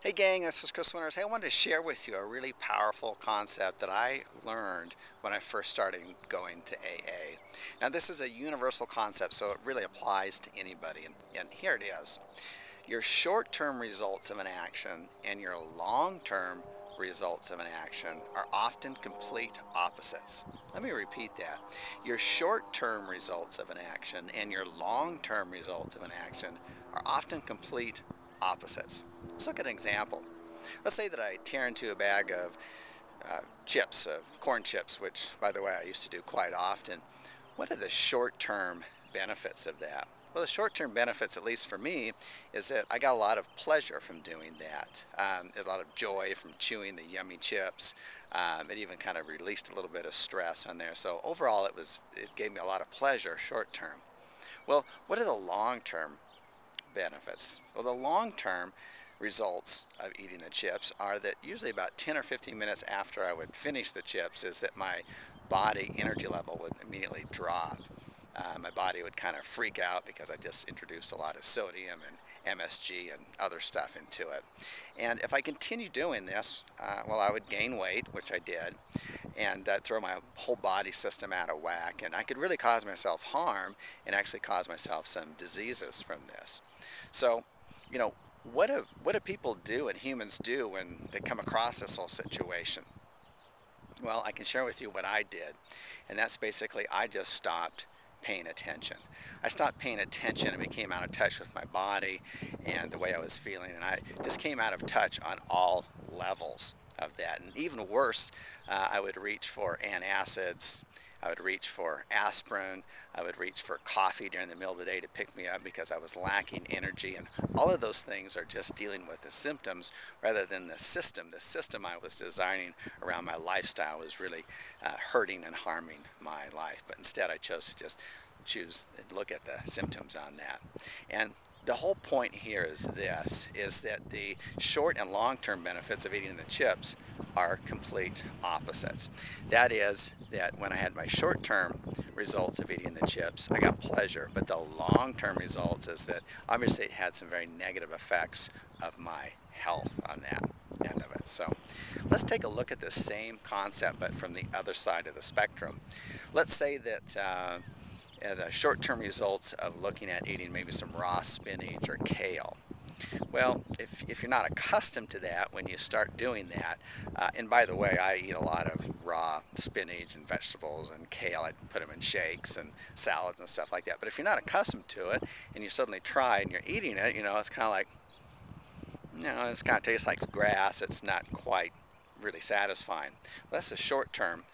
Hey gang, this is Chris Winters. Hey, I wanted to share with you a really powerful concept that I learned when I first started going to AA. Now this is a universal concept, so it really applies to anybody, and here it is. Your short-term results of an action and your long-term results of an action are often complete opposites. Let me repeat that. Your short-term results of an action and your long-term results of an action are often complete opposites. Let's look at an example. Let's say that I tear into a bag of chips, of corn chips, which, by the way, I used to do quite often. What are the short-term benefits of that? Well, the short-term benefits, at least for me, is that I got a lot of pleasure from doing that. A lot of joy from chewing the yummy chips. It even kind of released a little bit of stress on there. So overall, it gave me a lot of pleasure short-term. Well, what are the long-term benefits? Well, the long-term results of eating the chips are that usually about 10 or 15 minutes after I would finish the chips is that my body energy level would immediately drop. My body would kind of freak out because I just introduced a lot of sodium and MSG and other stuff into it. And if I continue doing this, well, I would gain weight, which I did, and throw my whole body system out of whack. And I could really cause myself harm and actually cause myself some diseases from this. So, you know, what do people do and humans do when they come across this whole situation? Well, I can share with you what I did, and that's basically I just stopped paying attention. I stopped paying attention and became out of touch with my body and the way I was feeling, and I just came out of touch on all levels of that. And even worse, I would reach for antacids, I would reach for aspirin, I would reach for coffee during the middle of the day to pick me up because I was lacking energy, and all of those things are just dealing with the symptoms rather than the system. The system I was designing around my lifestyle was really hurting and harming my life, but instead I chose to just choose and look at the symptoms on that. And the whole point here is this, is that the short and long-term benefits of eating the chips are complete opposites. That is that when I had my short-term results of eating the chips, I got pleasure, but the long-term results is that obviously it had some very negative effects of my health on that end of it. So let's take a look at the same concept but from the other side of the spectrum. Let's say that short-term results of looking at eating maybe some raw spinach or kale. Well, if you're not accustomed to that when you start doing that, and by the way, I eat a lot of raw spinach and vegetables and kale. I put them in shakes and salads and stuff like that. But if you're not accustomed to it and you suddenly try and you're eating it, it's kind of like, it kind of tastes like grass. It's not quite really satisfying. Well, that's the short-term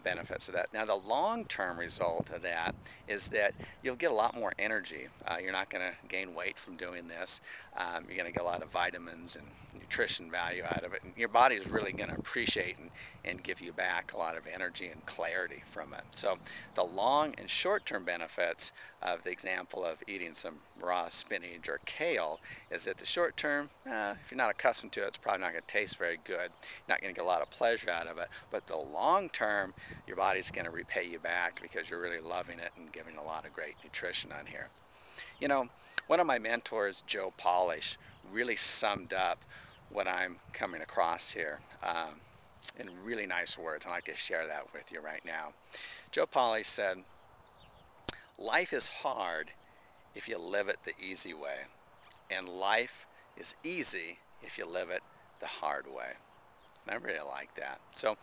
benefits of that. Now the long-term result of that is that you'll get a lot more energy. You're not going to gain weight from doing this. You're going to get a lot of vitamins and nutrition value out of it, and your body is really going to appreciate and give you back a lot of energy and clarity from it. So the long and short-term benefits of the example of eating some raw spinach or kale is that the short-term, if you're not accustomed to it, it's probably not going to taste very good. You're not going to get a lot of pleasure out of it. But the long-term, your body's going to repay you back because you're really loving it and giving a lot of great nutrition on here. One of my mentors, Joe Polish, really summed up what I'm coming across here in really nice words. I'd like to share that with you right now. Joe Polish said, "Life is hard if you live it the easy way, and life is easy if you live it the hard way." And I really like that. So,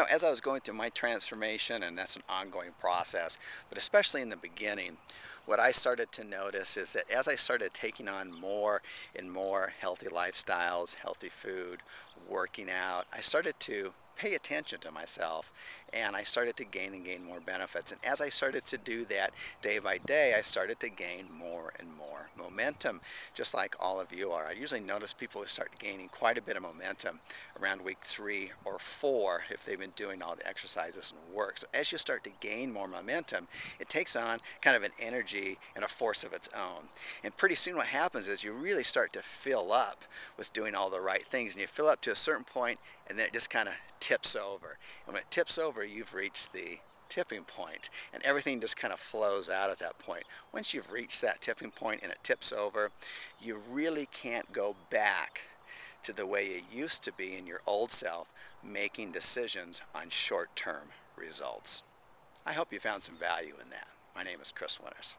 as I was going through my transformation, and that's an ongoing process, but especially in the beginning, what I started to notice is that as I started taking on more and more healthy lifestyles, healthy food, working out, I started to pay attention to myself, and I started to gain more benefits. And as I started to do that day by day, I started to gain more and more momentum, just like all of you are. I usually notice people who start gaining quite a bit of momentum around week 3 or 4 if they've been doing all the exercises and work. So as you start to gain more momentum, it takes on kind of an energy and a force of its own. And pretty soon what happens is you really start to fill up with doing all the right things, and you fill up to a certain point, and then it just kind of tips over. And when it tips over, you've reached the tipping point, and everything just kind of flows out at that point. Once you've reached that tipping point and it tips over, you really can't go back to the way you used to be in your old self, making decisions on short-term results. I hope you found some value in that. My name is Chris Winters.